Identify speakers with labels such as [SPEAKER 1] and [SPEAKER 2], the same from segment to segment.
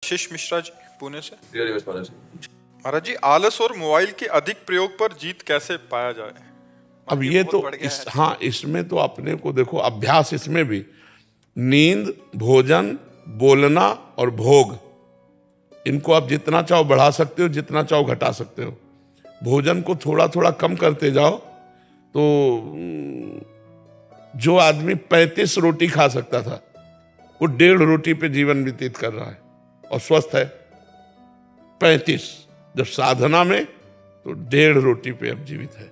[SPEAKER 1] आशीष मिश्रा जी पुणे से।
[SPEAKER 2] महाराज
[SPEAKER 1] जी, आलस और मोबाइल के अधिक प्रयोग पर जीत कैसे पाया जाए?
[SPEAKER 2] अब ये तो इसमें तो अपने को देखो, अभ्यास इसमें भी नींद, भोजन, बोलना और भोग, इनको आप जितना चाहो बढ़ा सकते हो, जितना चाहो घटा सकते हो। भोजन को थोड़ा थोड़ा कम करते जाओ तो जो आदमी 35 रोटी खा सकता था वो 1.5 रोटी पे जीवन व्यतीत कर रहा है और स्वस्थ है। 35 जब साधना में तो 1.5 रोटी पे अब जीवित है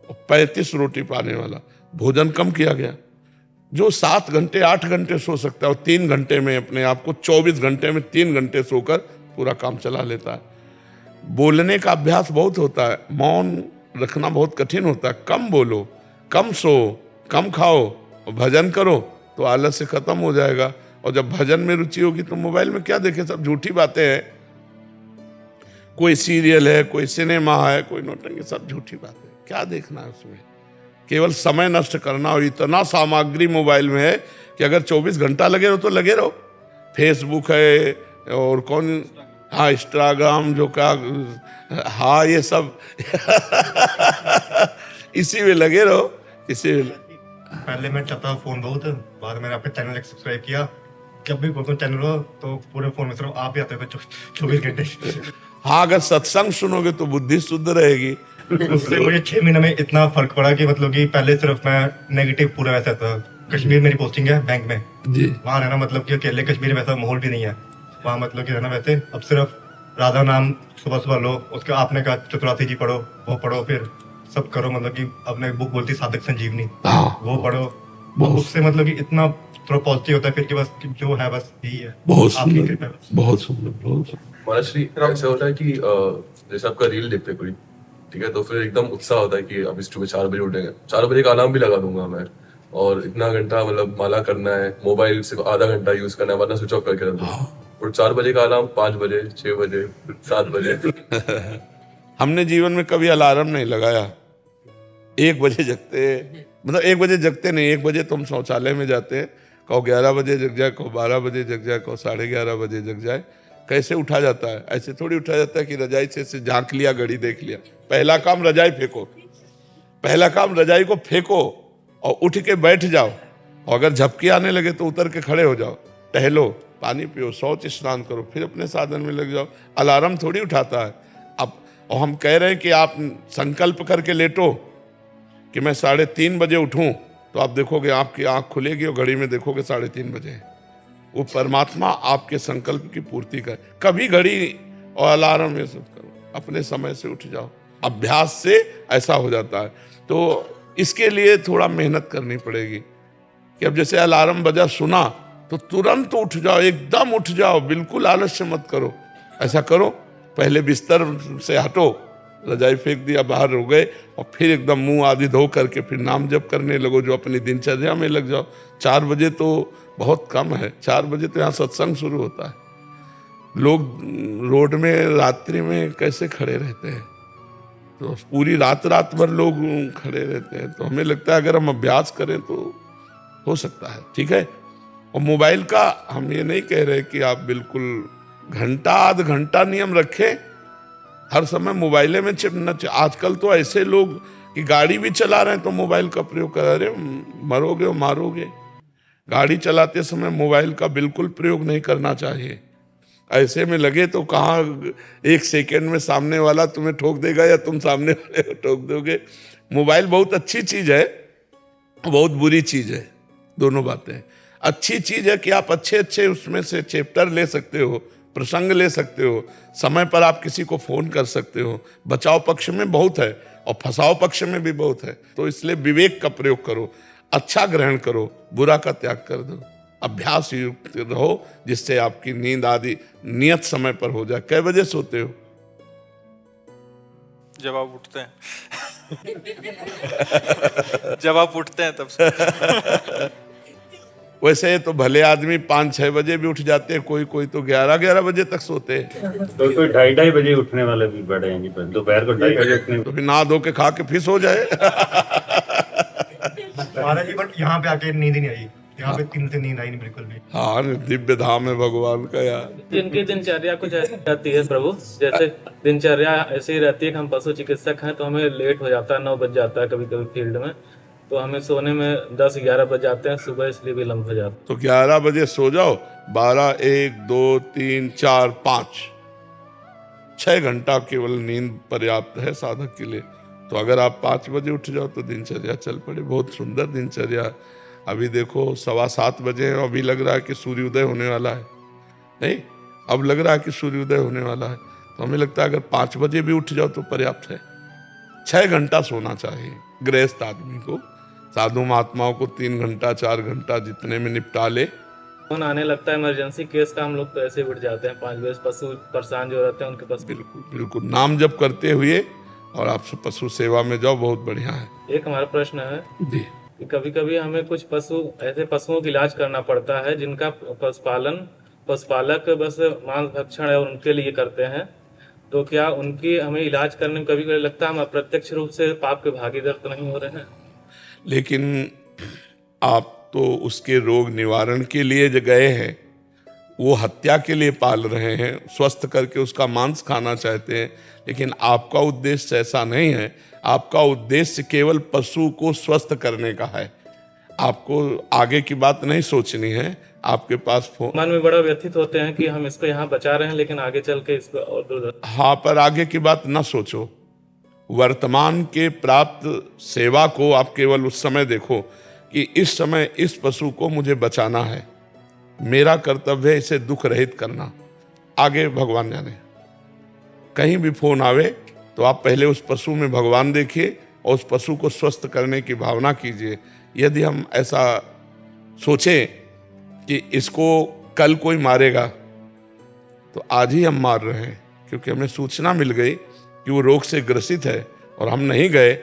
[SPEAKER 2] और 35 रोटी पाने वाला। भोजन कम किया गया। जो 7 घंटे 8 घंटे सो सकता है और 3 घंटे में अपने आप को 24 घंटे में 3 घंटे सोकर पूरा काम चला लेता है। बोलने का अभ्यास बहुत होता है, मौन रखना बहुत कठिन होता है। कम बोलो, कम सो, कम खाओ और भजन करो तो आलस से खत्म हो जाएगा। और जब भजन में रुचि होगी तो मोबाइल में क्या देखे, सब झूठी बातें हैं। कोई सीरियल है, कोई सिनेमा है, कोई नौटंकी, सब झूठी बातें। क्या देखना है उसमें? केवल समय नष्ट करना। और इतना सामग्री मोबाइल में है कि अगर 24 घंटा लगे रहो तो लगे रहो। फेसबुक है और कौन, हाँ इंस्टाग्राम, जो क्या, हाँ ये सब इसी में लगे रहो, इसी में।
[SPEAKER 3] पहले मैं चलाता था फोन बहुत, बाद में मैंने आपका चैनल सब्सक्राइब किया। जब भी बोलता हूँ चैनल हो तो पूरे फोन में सिर्फ आप ही आते थे 24 घंटे।
[SPEAKER 2] हाँ, अगर सत्संग सुनोगे तो बुद्धि शुद्ध रहेगी।
[SPEAKER 3] उससे मुझे 6 महीने में इतना फर्क पड़ा कि मतलब कि पहले सिर्फ मैं नेगेटिव पूरा वैसा था। कश्मीर मेरी पोस्टिंग है बैंक में जी, वहाँ रहना मतलब कि अकेले कश्मीर में वैसा माहौल भी नहीं है वहाँ, मतलब कि रहना वैसे। अब सिर्फ राधा नाम सुबह सुबह लो, उसका आपने कहा चतुरार्थी जी पढ़ो, वो पढ़ो, फिर सब करो। मतलब कि अपने बुक बोलती साधक संजीवनी, वो पढ़ो। उससे मतलब कि इतना थोड़ा पॉजिटिव होता है फिर कि बस जो है बस यही है। बहुत सुंदर,
[SPEAKER 2] बहुत सुंदर।
[SPEAKER 4] महाराज ऐसा होता है कि जैसे आपका रील देखते कोई, ठीक है, तो फिर एकदम उत्साह होता है कि अब इस सुबह 4 बजे उठेंगे। 4 बजे का अलार्म भी लगा दूंगा मैं, और इतना घंटा मतलब माला करना है, मोबाइल सिर्फ आधा घंटा यूज करना है, वरना स्विच ऑफ करके रख दूंगा। और 4 बजे का अलार्म 5 बजे, 6 बजे, 7 बजे।
[SPEAKER 2] हमने जीवन में कभी अलार्म नहीं लगाया। 1 बजे जगते, मतलब 1 बजे जगते नहीं, 1 बजे तुम शौचालय में जाते हैं, कहो 11 बजे जग जाए, कहो 12 बजे जग जाए, कहो 11:30 बजे जग जाए। कैसे उठा जाता है? ऐसे थोड़ी उठा जाता है कि रजाई से झांक लिया, घड़ी देख लिया। पहला काम रजाई फेंको, पहला काम रजाई को फेंको और उठ के बैठ जाओ। और अगर झपकी आने लगे तो उतर के खड़े हो जाओ, टहलो, पानी पियो, शौच स्नान करो, फिर अपने साधन में लग जाओ। अलार्म थोड़ी उठाता है। अब और हम कह रहे हैं कि आप संकल्प करके लेटो कि मैं 3:30 बजे उठूं, तो आप देखोगे आपकी आंख खुलेगी और घड़ी में देखोगे 3:30 बजे। वो परमात्मा आपके संकल्प की पूर्ति करे। कभी घड़ी और अलार्म ये सब करो, अपने समय से उठ जाओ। अभ्यास से ऐसा हो जाता है। तो इसके लिए थोड़ा मेहनत करनी पड़ेगी कि अब जैसे अलार्म बजा, सुना तो तुरंत उठ जाओ, एकदम उठ जाओ, बिल्कुल आलस्य मत करो। ऐसा करो, पहले बिस्तर से हटो, रजाई फेंक दिया, बाहर हो गए, और फिर एकदम मुंह आदि धो करके फिर नाम जप करने लगो, जो अपनी दिनचर्या में लग जाओ। 4 बजे तो बहुत कम है, 4 बजे तो यहाँ सत्संग शुरू होता है। लोग रोड में रात्रि में कैसे खड़े रहते हैं, तो पूरी रात भर लोग खड़े रहते हैं। तो हमें लगता है अगर हम अभ्यास करें तो हो सकता है, ठीक है। और मोबाइल का हम ये नहीं कह रहे कि आप बिल्कुल घंटा आध घंटा नियम रखें, हर समय मोबाइले में चिपना। आजकल तो ऐसे लोग कि गाड़ी भी चला रहे हैं तो मोबाइल का प्रयोग कर रहे, मरोगे और मारोगे। गाड़ी चलाते समय मोबाइल का बिल्कुल प्रयोग नहीं करना चाहिए। ऐसे में लगे तो कहाँ 1 सेकेंड में सामने वाला तुम्हें ठोक देगा या तुम सामने वाले को ठोक दोगे। मोबाइल बहुत अच्छी चीज है, बहुत बुरी चीज है, दोनों बातें। अच्छी चीज है कि आप अच्छे उसमें से चैप्टर ले सकते हो, प्रसंग ले सकते हो, समय पर आप किसी को फोन कर सकते हो। बचाव पक्ष में बहुत है और फंसाव पक्ष में भी बहुत है। तो इसलिए विवेक का प्रयोग करो, अच्छा ग्रहण करो, बुरा का त्याग कर दो। अभ्यास युक्त रहो जिससे आपकी नींद आदि नियत समय पर हो जाए। कै बजे सोते हो?
[SPEAKER 1] जब आप उठते हैं। जब आप उठते हैं तब से।
[SPEAKER 2] वैसे तो भले आदमी 5-6 बजे भी उठ जाते हैं, कोई तो 11 बजे तक सोते हैं।
[SPEAKER 5] तो कोई 2:30 बजे उठने वाले भी बड़े हैं जी, दोपहर को 2:30 बजे उठने।
[SPEAKER 2] तो फिर नहा धो के खा के फिर सो जाए।
[SPEAKER 3] महाराज जी बट यहाँ पे आके नींद ही नहीं आई। यहाँ पे 3 से नींद आई नहीं बिल्कुल भी।
[SPEAKER 2] हाँ, दिव्य धाम है भगवान का यार।
[SPEAKER 6] इनकी दिनचर्या कुछ ऐसी रहती है प्रभु, जैसे दिनचर्या ऐसी ही रहती है कि हम पशु चिकित्सक हैं तो हमें लेट हो जाता है, 9 बज जाता है कभी कभी फील्ड में, तो हमें सोने में 10-11 बज जाते हैं सुबह, इसलिए विलम्ब हो जाता है।
[SPEAKER 2] तो 11 बजे सो जाओ, 12, 1, 2, 3, 4, 5, 6 घंटा केवल नींद पर्याप्त है साधक के लिए। तो अगर आप 5 बजे उठ जाओ तो दिनचर्या चल पड़े। बहुत सुंदर दिनचर्या। अभी देखो 7:15 बजे हैं, अभी लग रहा है कि सूर्योदय होने वाला है। नहीं, अब लग रहा है कि सूर्योदय होने वाला है। तो हमें लगता है अगर 5 बजे भी उठ जाओ तो पर्याप्त है। 6 घंटा सोना चाहिए गृहस्थ आदमी को। साधु महात्माओं को 3 घंटा 4 घंटा जितने में निपटा ले।
[SPEAKER 6] फोन आने लगता है इमरजेंसी केस का, हम लोग तो ऐसे उठ जाते हैं 5 बजे। पशु परेशान जो रहते हैं उनके पास
[SPEAKER 2] बिल्कुल बिल्कुल, नाम जप करते हुए और आप पशु सेवा में जाओ, बहुत बढ़िया है।
[SPEAKER 6] एक हमारा प्रश्न है
[SPEAKER 2] जी,
[SPEAKER 6] कि कभी कभी हमें कुछ ऐसे पशुओं का इलाज करना पड़ता है जिनका पशुपालक बस मांस भक्षण है और उनके लिए करते हैं, तो क्या उनकी हमें इलाज करने में कभी कभी लगता है हम अप्रत्यक्ष रूप से पाप के भागीदार तो नहीं हो रहे हैं?
[SPEAKER 2] लेकिन आप तो उसके रोग निवारण के लिए जो गए हैं, वो हत्या के लिए पाल रहे हैं, स्वस्थ करके उसका मांस खाना चाहते हैं। लेकिन आपका उद्देश्य ऐसा नहीं है। आपका उद्देश्य केवल पशु को स्वस्थ करने का है। आपको आगे की बात नहीं सोचनी है। आपके पास फोन,
[SPEAKER 6] मन में बड़ा व्यथित होते हैं कि हम इसको यहाँ बचा रहे हैं लेकिन आगे चल के इसको और दूर।
[SPEAKER 2] हाँ, पर आगे की बात ना सोचो। वर्तमान के प्राप्त सेवा को आप केवल उस समय देखो कि इस समय इस पशु को मुझे बचाना है, मेरा कर्तव्य है इसे दुख रहित करना। आगे भगवान जाने। कहीं भी फोन आवे तो आप पहले उस पशु में भगवान देखिए और उस पशु को स्वस्थ करने की भावना कीजिए। यदि हम ऐसा सोचें कि इसको कल कोई मारेगा, तो आज ही हम मार रहे हैं, क्योंकि हमें सूचना मिल गई कि वो रोग से ग्रसित है और हम नहीं गए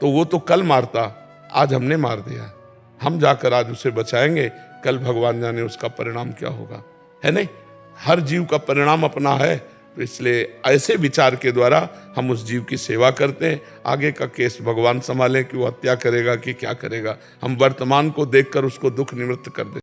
[SPEAKER 2] तो वो तो कल मारता, आज हमने मार दिया। हम जाकर आज उसे बचाएंगे, कल भगवान जाने उसका परिणाम क्या होगा, है नहीं? हर जीव का परिणाम अपना है। तो इसलिए ऐसे विचार के द्वारा हम उस जीव की सेवा करते हैं। आगे का केस भगवान संभालें कि वो हत्या करेगा कि क्या करेगा। हम वर्तमान को देखकर उसको दुख निवृत्त कर दें।